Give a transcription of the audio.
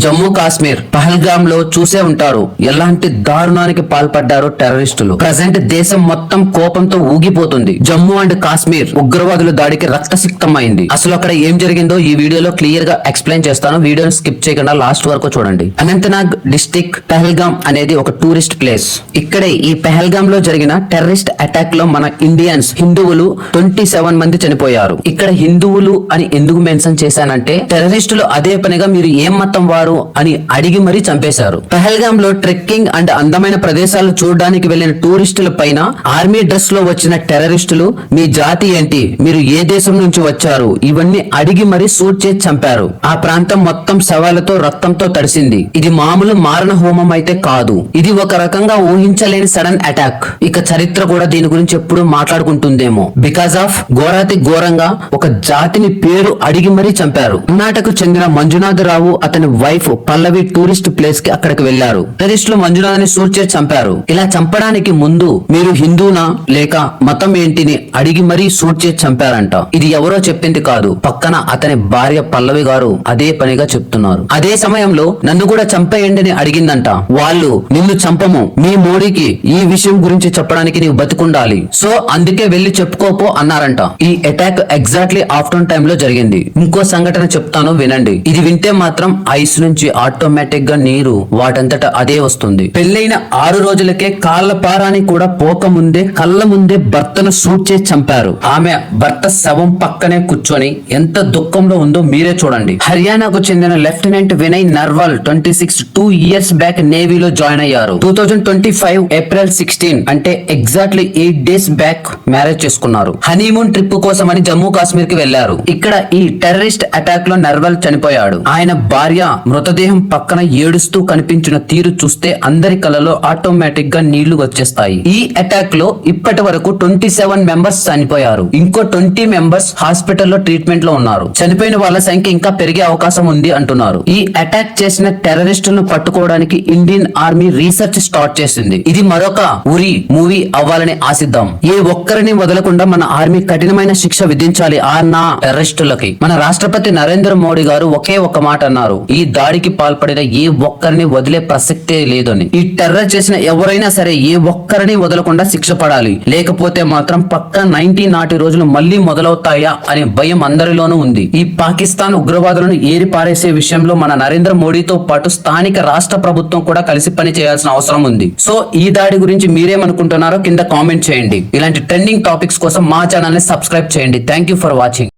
జమ్మూ కాశ్మీర్ పహల్గామ్ లో చూసే ఉంటారు ఎలాంటి దారుణానికి పాల్పడ్డారో టెర్రరిస్టులు. ప్రజెంట్ దేశం మొత్తం కోపంతో ఊగిపోతుంది. జమ్మూ అండ్ కాశ్మీర్ ఉగ్రవాదుల దాడికి రక్తసిక్తమైంది. అసలు అక్కడ ఏం జరిగిందో ఈ వీడియోలో క్లియర్ గా ఎక్స్ప్లెయిన్ చేస్తాను. వీడియోని స్కిప్ చేయకుండా లాస్ట్ వరకు చూడండి. అనంతనాగ్ డిస్టిక్ పహల్గామ్ అనేది ఒక టూరిస్ట్ ప్లేస్. ఇక్కడే ఈ పహల్గామ్ లో జరిగిన టెర్రరిస్ట్ అటాక్ లో మన ఇండియన్స్ హిందువులు 27 మంది చనిపోయారు. ఇక్కడ హిందువులు అని ఎందుకు మెన్షన్ చేశానంటే టెర్రరిస్టులు అదే పనిగా మీరు ఏం మతం వారు అని అడిగి మరీ చంపేశారు. పహల్గామ్ లో ట్రెక్కింగ్ అండ్ అందమైన ప్రదేశాలు చూడడానికి వెళ్లిన టూరిస్టుల పైన ఆర్మీ డ్రెస్ లో వచ్చిన టెర్రరిస్టులు మీ జాతి ఏంటి, మీరు ఏ దేశం నుంచి వచ్చారు, ఇవన్నీ అడిగి మరీ షూట్ చేసి చంపారు. ఆ ప్రాంతం మొత్తం శవాలతో రక్తంతో తడిసింది. ఇది మామూలు మారణ హోమం అయితే కాదు. ఇది ఒక రకంగా ఊహించలేని సడన్ అటాక్. ఇక చరిత్ర కూడా దీని గురించి ఎప్పుడు మాట్లాడుకుంటుందేమో. బికాస్ ఆఫ్ ఘోరాతి ఘోరంగా ఒక జాతిని పేరు అడిగి మరీ చంపారు. కర్ణాటకకు చెందిన మంజునాథరావు అతని వైఫ్ పల్లవి టూరిస్ట్ ప్లేస్ కి అక్కడికి వెళ్లారు. టెర్రరిస్టులు మంజునాథ్ని షూట్ చేసి చంపారు. ఇలా చంపడానికి ముందు మీరు హిందూనా లేక మతం ఏంటిని అడిగి మరీ షూట్ చేసి చంపారంట. ఇది ఎవరో చెప్పింది కాదు, పక్కన అతని భార్య పల్లవి గారు అదే పనిగా చెప్తున్నారు. అదే సమయంలో నన్ను కూడా చంపేయండి అని అడిగిందంట. వాళ్ళు నిన్ను చంపము, మీ మోడీకి ఈ విషయం గురించి చెప్పడానికి నీవు బతికుండాలి, సో అందుకే వెళ్లి చెప్పుకోపో అన్నారంట. ఈ అటాక్ ఎగ్జాక్ట్లీ ఆఫ్టర్నూన్ టైం లో జరిగింది. ఇంకో సంఘటన చెప్తాను వినండి. ఇది వింటే మాత్రం ఐస్ నుంచి ఆటోమేటిక్ గా నీరు వాటంతట అదే వస్తుంది. పెళ్లైన 6 రోజులకే కాళ్ల పారాని కూడా పోకముందే కళ్ళ ముందే భర్తను షూట్ చేసి చంపారు. ఆమె భర్త శవం పక్కనే కూర్చొని ఎంత దుఃఖంలో ఉందో మీరే చూడండి. హర్యానాకు చెందిన lieutenant Vinay Narwal 26 2 years back నేవీలో జాయిన్ అయ్యారు. 2025 ఏప్రిల్ 16 అంటే ఎగ్జాక్ట్లీ 8 డేస్ బ్యాక్ మ్యారేజ్ చేసుకున్నారు. హనీమూన్ ట్రిప్ కోసం అని జమ్మూ కాశ్మీర్ కి వెళ్లారు. ఇక్కడ ఈ టెర్రరిస్ట్ అటాక్ లో నర్వాల్ చనిపోయాడు. ఆయన భార్య మృతదేహం పక్కన ఏడుస్తూ కనిపించిన తీరు చూస్తే అందరి కళ్ళలో ఆటోమేటిక్ గా నీళ్లు వచ్చేస్తాయి. ఈ అటాక్ లో ఇప్పటి వరకు 27 మెంబర్స్ చనిపోయారు. ఇంకో 20 మెంబర్స్ హాస్పిటల్లో ట్రీట్మెంట్ లో ఉన్నారు. చనిపోయిన వాళ్ళ సంఖ్య ఇంకా పెరిగే అవకాశం ఉంది అంటున్నారు. ఈ అటాక్ చేసిన టెర్రరిస్టులను పట్టుకోవడానికి ఇండియన్ ఆర్మీ రీసెర్చ్ స్టార్ట్ చేసింది. ఇది మరొక ఉరి మూవీ అవ్వాలని ఆశిద్దాం. ఏ ఒక్కరిని వదలకుండా మన ఆర్మీ కఠినమైన శిక్ష విధించాలి ఆ నా టెర్రరిస్టులకి. మన రాష్ట్రపతి నరేంద్ర మోడీ గారు ఒకే ఒక మాట అన్నారు, ఈ దాడికి పాల్పడిన ఏ ఒక్కరిని వదిలే ప్రసక్తే లేదని. ఈ టెర్రర్ చేసిన ఎవరైనా సరే ఏ ఒక్కరిని వదలకుండా శిక్ష పడాలి, లేకపోతే మాత్రం పక్కా 90 నాటి రోజులు మళ్లీ మొదలవుతాయా అనే భయం అందరిలోనూ ఉంది. ఈ పాకిస్తాన్ ఉగ్రవాదులను ఏరి పారేసే విషయంలో మన నరేంద్ర మోడీతో పాటు స్థానిక రాష్ట్ర ప్రభుత్వం కూడా కలిసి పని చేయాల్సిన అవసరం ఉంది. సో ఈ దాడి గురించి మీరేమనుకుంటున్నారో కింద కామెంట్ చేయండి. ఇలాంటి ట్రెండింగ్ టాపిక్స్ కోసం మా ఛానల్ ని సబ్స్క్రైబ్ చేయండి. Thank you for watching.